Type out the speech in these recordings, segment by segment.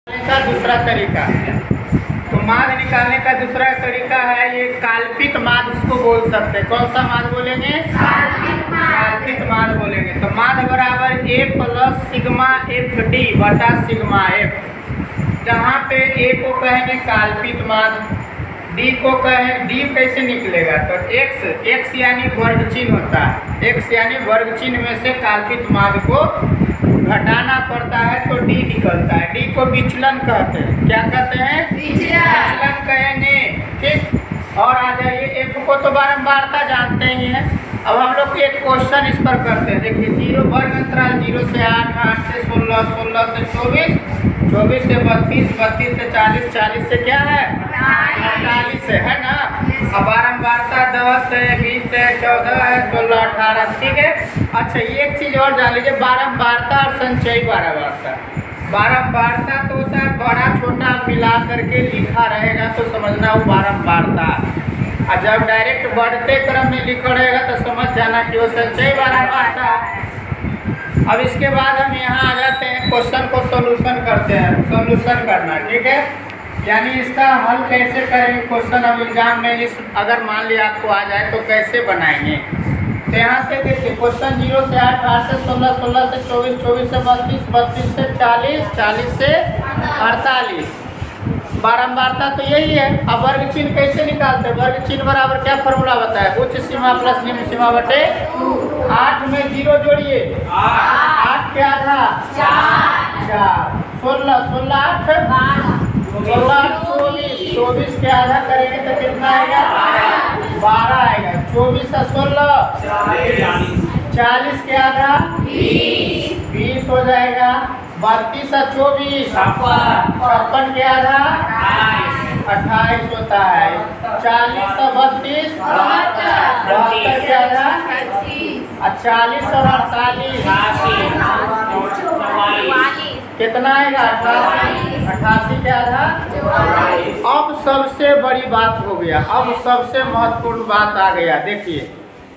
का दूसरा तरीका, तो माद निकालने का दूसरा तरीका है ये काल्पित माद उसको बोल सकते हैं। कौन सा माद बोलेंगे? काल्पित माद बोलेंगे। तो माद बराबर ए प्लस सिग्मा एफ डी बटा सिग्मा एफ। जहाँ पे ए को कहेंगे काल्पित माद, डी को कहें, डी कैसे निकलेगा? तो एक्स यानी वर्ग चिन्ह होता है, एक्स यानी वर्ग चिन्ह में से काल्पित माद को घटाना पड़ता है तो डी निकलता है। डी को विचलन कहते हैं। क्या कहते हैं? विचलन कहेंगे। ठीक, और आ जाइए एफ को तो बारंबारता जानते ही हैं। अब हम लोग एक क्वेश्चन इस पर करते हैं। देखिए 0 वर्ग अंतराल 0 से 8, 8 से 16, 16 से 24, 24 से 32, 32 से 40, 40 से क्या है? 48 है ना। अब बारंबारता 10 है, 20 है, 14 है, 16, 18। ठीक है। अच्छा एक चीज़ और जान लीजिए, बारंबारता और संचयी बारंबारता। बारंबारता तो होता है बड़ा छोटा मिला करके लिखा रहेगा तो समझना वो बारंबारता। और जब डायरेक्ट बढ़ते क्रम में लिखा रहेगा तो समझ जाना कि वो संचयी बारंबारता। अब इसके बाद हम यहाँ आ जाते हैं, क्वेश्चन को सॉल्यूशन करते हैं। सॉल्यूशन करना, ठीक है, यानी इसका हल कैसे करेंगे। क्वेश्चन अब एग्जाम में इस अगर मान लिया आपको आ जाए तो कैसे बनाएंगे। तो यहाँ से देखिए क्वेश्चन 0 से 8, 8 से 16, 16 से 24, 24 से 32, 32 से 40, 40 से 48। बारंबारता तो यही है। अब वर्ग चिन्ह कैसे निकालते हैं? वर्ग चिन्ह बराबर क्या फॉर्मूला बताया? उच्च सीमा प्लस निम्न सीमा बटे 8 में 0 जोड़िए, 8 के आधा 4, 16, 16 8 16, 24, 24 के आधा करेंगे तो कितना आएगा? 12 आएगा। 24 से 16 40 के आधा 20 हो जाएगा। 32 से 24 56 के आधा 28 होता है। 40 से 32 72 के आधा 40 और 48 कितना आएगा? 88 के आधा। अब सबसे बड़ी बात हो गया, अब सबसे महत्वपूर्ण बात आ गया। देखिए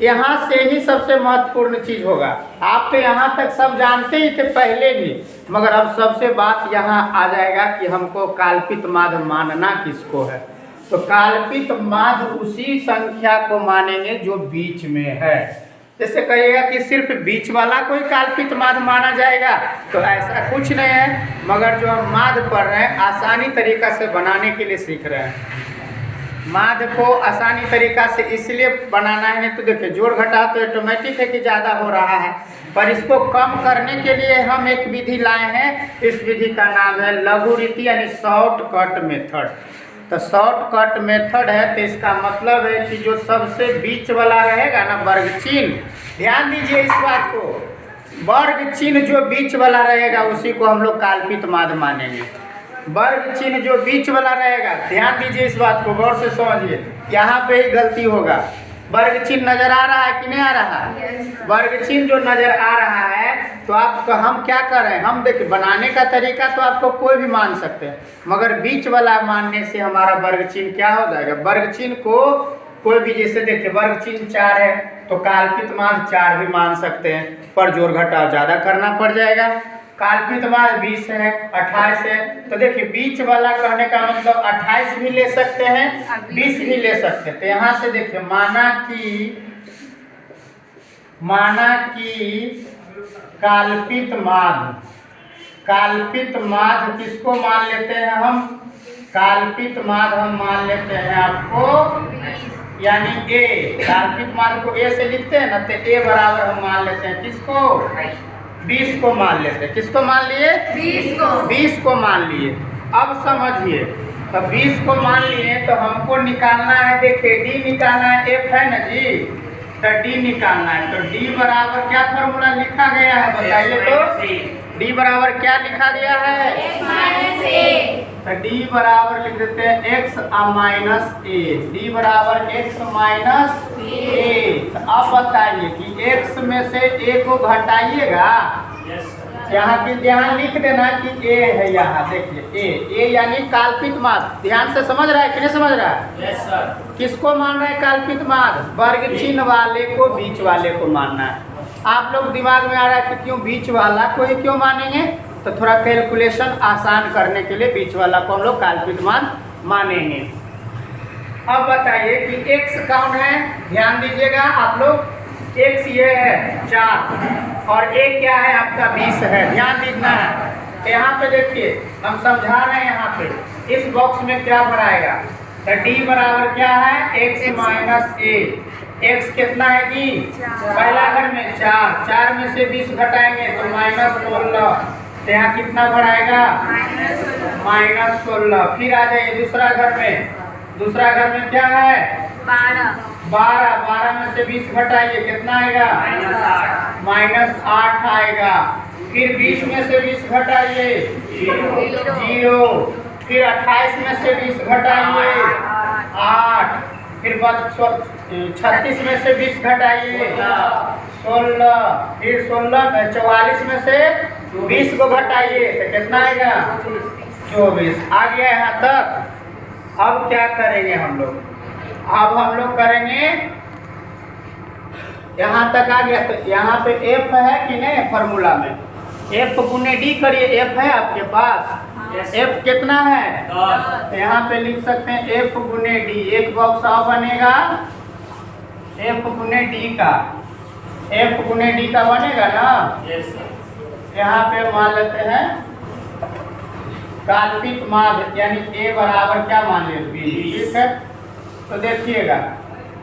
यहाँ से ही सबसे महत्वपूर्ण चीज होगा। आप तो यहाँ तक सब जानते ही थे पहले भी, मगर अब सबसे बात यहाँ आ जाएगा कि हमको काल्पित माद मानना किसको है। तो काल्पित माद उसी संख्या को मानेंगे जो बीच में है। जैसे कहिएगा कि सिर्फ बीच वाला कोई काल्पित माद माना जाएगा, तो ऐसा कुछ नहीं है। मगर जो हम माद पढ़ रहे हैं आसानी तरीका से बनाने के लिए सीख रहे हैं। माद को आसानी तरीका से इसलिए बनाना है, तो देखिए जोड़ घटा तो ऑटोमेटिक है कि ज़्यादा हो रहा है, पर इसको कम करने के लिए हम एक विधि लाए हैं। इस विधि का नाम है लघु रीति यानी शॉर्टकट मेथड। तो शॉर्टकट मेथड है तो इसका मतलब है कि जो सबसे बीच वाला रहेगा ना वर्ग चिन्ह, ध्यान दीजिए इस बात को, वर्ग चिन्ह जो बीच वाला रहेगा उसी को हम लोग काल्पित माद मानेंगे। वर्ग चिन्ह जो बीच वाला रहेगा, ध्यान दीजिए इस बात को, गौर से समझिए, यहाँ पे ही गलती होगा। वर्ग चिन्ह नजर आ रहा है कि नहीं आ रहा है? वर्ग चिन्ह जो नजर आ रहा है तो आपको हम क्या कर रहे हैं, हम देखिए बनाने का तरीका तो आपको कोई भी मान सकते हैं, मगर बीच वाला मानने से हमारा वर्ग चिन्ह क्या हो जाएगा? वर्ग चिन्ह को कोई भी, जैसे देखिए वर्ग चिन्ह 4 है तो काल्पित मान 4 भी मान सकते हैं, पर जोड़ घटाव ज़्यादा करना पड़ जाएगा। काल्पित मान 20 है, 28 है, तो देखिए बीच वाला कहने का मतलब 28 भी ले सकते हैं, 20 भी ले सकते हैं। तो यहाँ से देखिए माना कि काल्पित माद किसको मान लेते हैं हम? काल्पित माद हम मान लेते हैं आपको, यानी ए। काल्पित माद को ए से लिखते हैं ना, तो ए बराबर हम मान लेते हैं किसको? 20 को मान लेते हैं। किसको मान लिए? 20 को मान लिए। अब समझिए, तो 20 को मान लिए तो हमको निकालना है, देखिए डी निकालना है, एफ है ना जी, तो डी निकालना है। तो डी बराबर क्या फॉर्मूला लिखा गया है बताइए तो? डी बराबर क्या लिखा गया है? तो डी बराबर लिख देते हैं x माइनस ए। डी बराबर x माइनस ए। तो अब बताइए कि x में से a को घटाइएगा, यहाँ की ध्यान लिख देना कि a है। यहाँ देखिए a यानी काल्पित माद, ध्यान से समझ रहा है कि नहीं समझ रहा है? Yes sir. किसको मान रहे हैं काल्पित माद? वर्ग चिन्ह वाले को बीच वाले को मानना है। आप लोग दिमाग में आ रहा है कि क्यों बीच वाला को ही क्यों मानेंगे? तो थोड़ा कैलकुलेशन आसान करने के लिए बीच वाला को हम लोग काल्पित मान मानेंगे। अब बताइए कि x कौन है, ध्यान दीजिएगा आप लोग। x ये है 4 और a क्या है आपका 20 है, ध्यान दीजना है। यहाँ पे देखिए हम समझा रहे हैं, यहाँ पे इस बॉक्स में क्या बढ़ाएगा, तो d बराबर क्या है x माइनस a। x कितना है जी, पहला घर में 4 में से 20 घटाएंगे तो -16, तो यहाँ कितना बढ़ाएगा -16। फिर आ जाइए दूसरा घर में, दूसरा घर में क्या है 12 में से 20 घटाइए कितना आएगा -8 आएगा। फिर 20 में से 20 घटाइए 0, फिर 28 में से 20 घटाइए 8, फिर 36 में से 20 घटाइए 16, फिर 44 में से 20 को घटाइए तो कितना आएगा 24 आ गया यहाँ तक। अब क्या करेंगे हम लोग, अब हम लोग करेंगे यहाँ तक आ गया, तो यहाँ पे f है कि नहीं फॉर्मूला में, f गुने d करिए, f है आपके पास, f कितना है 10, तो यहाँ पे लिख सकते हैं f गुने d, एक बॉक्स और बनेगा f गुने d का, f गुने d का बनेगा ना। यहाँ पे मान लेते हैं काल्पित माध्य यानी a बराबर क्या मान लें b, ठीक है। तो देखिएगा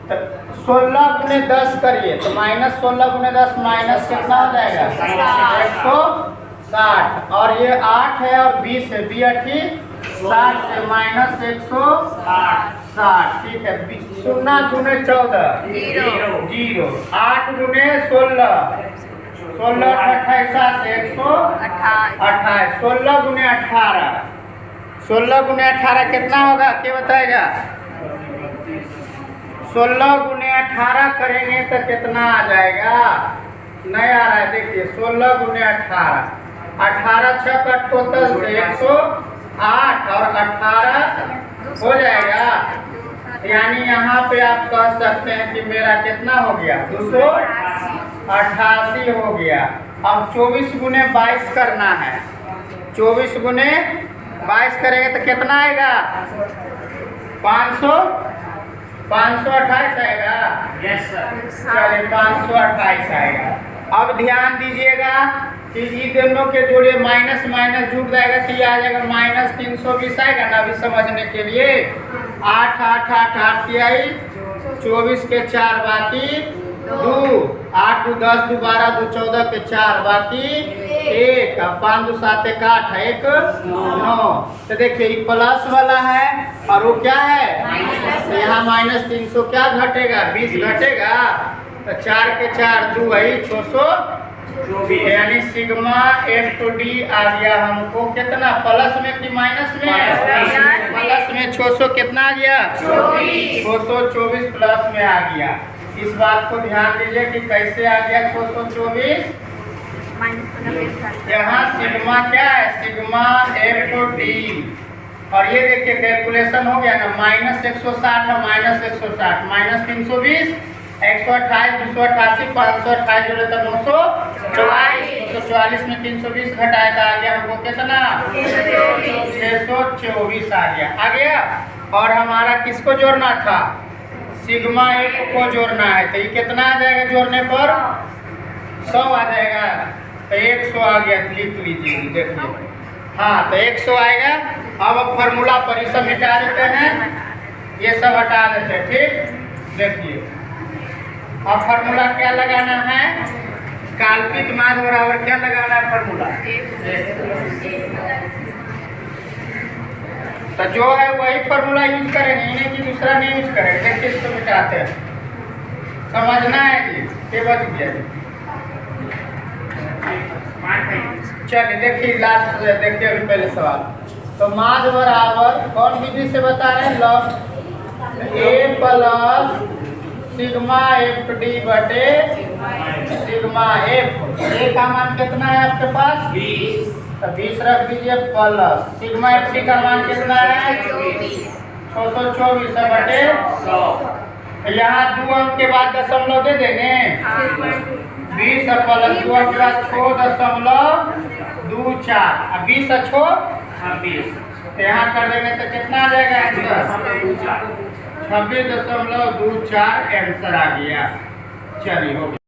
तो 16 गुने 10 करिए तो -16 गुने 10 माइनस कितना हो जाएगा 160, और ये 8 है और 20 है, 60 से -160, ठीक है। 0 गुने 14 0, 8 गुने 16 28 से 128, 16 गुने 18, 16 गुने 18 कितना होगा क्या बताएगा, 16 गुने 18 करेंगे तो कितना आ जाएगा, नहीं आ रहा है देखिए 16 गुने 18 6 का टोटल से 108 और 18 हो जाएगा, यानी यहाँ पे आप कह सकते हैं कि मेरा कितना हो गया 288 हो गया। अब 24 गुने 22 करना है, 24 गुने 22 करेंगे तो कितना आएगा 528 आएगा, यस सर, चलिए 528 आएगा। अब ध्यान दीजिएगा कि ये दोनों के जोड़े माइनस माइनस जुड़ जाएगा तो ये आ जाएगा -320 आएगा ना, अभी समझने के लिए 8 8 8 8 की आई, 24 के 4 बाकी 2, 8 2 10 2 12 2 14 के 4 बाकी 1, 5 2 7 1 8 1 9। तो देखिए ये प्लस वाला है और वो क्या है तो यहाँ -300 क्या घटेगा 20 घटेगा, तो 4 के 4 2 है 624, यानी सिग्मा f/d आ गया हमको कितना, प्लस में कि माइनस में, प्लस में 600 कितना आ गया 624 प्लस में आ गया। इस बात को ध्यान दीजिए कि कैसे आ गया 624, यहाँ सिग्मा क्या है सिग्मा f/d, और ये देखिए कैलकुलेशन हो गया ना, -160 -160 -320 128 288 528 जोड़े तो 944 में 320 घटाया था आ गया हमको कितना 624 आ गया। और हमारा किसको जोड़ना था सिग्मा f को जोड़ना है, तो ये कितना आ जाएगा जोड़ने पर 100 आ जाएगा, तो 100 आ गया, लिख लीजिए देखिए, हाँ तो 100 आएगा। अब फॉर्मूला पर ये सब मिटा देते हैं, ये सब हटा देते हैं, ठीक। देखिए अब फार्मूला क्या लगाना है, काल्पित माध्य बराबर क्या लगाना है फार्मूला, तो जो है वही फार्मूला यूज करेंगे, इन्हें कि दूसरा नहीं यूज करेंगे। देखिए इसको मिटाते हैं, समझना है कि बच गया। चलिए देखिए लास्ट देखिए अभी पहले सवाल, तो माध्य बराबर कौन विधि से बता रहे हैं, log a plus sigma f/d बटे सिग्मा f। a का मान कितना है आपके पास 20, तो 20 रख दीजिए प्लस सिग्मा f/d का मान कितना है 624 बटे 100। यहाँ 2 अंक के बाद दशमलव दे देंगे, 20 प्लस 2 अंक के बाद 6.2 2 4 अब 20 अच्छो 26 तो यहाँ कर देंगे तो कितना आ जाएगा आंसर? 26.24 आंसर आ गया। चलिए हो गया।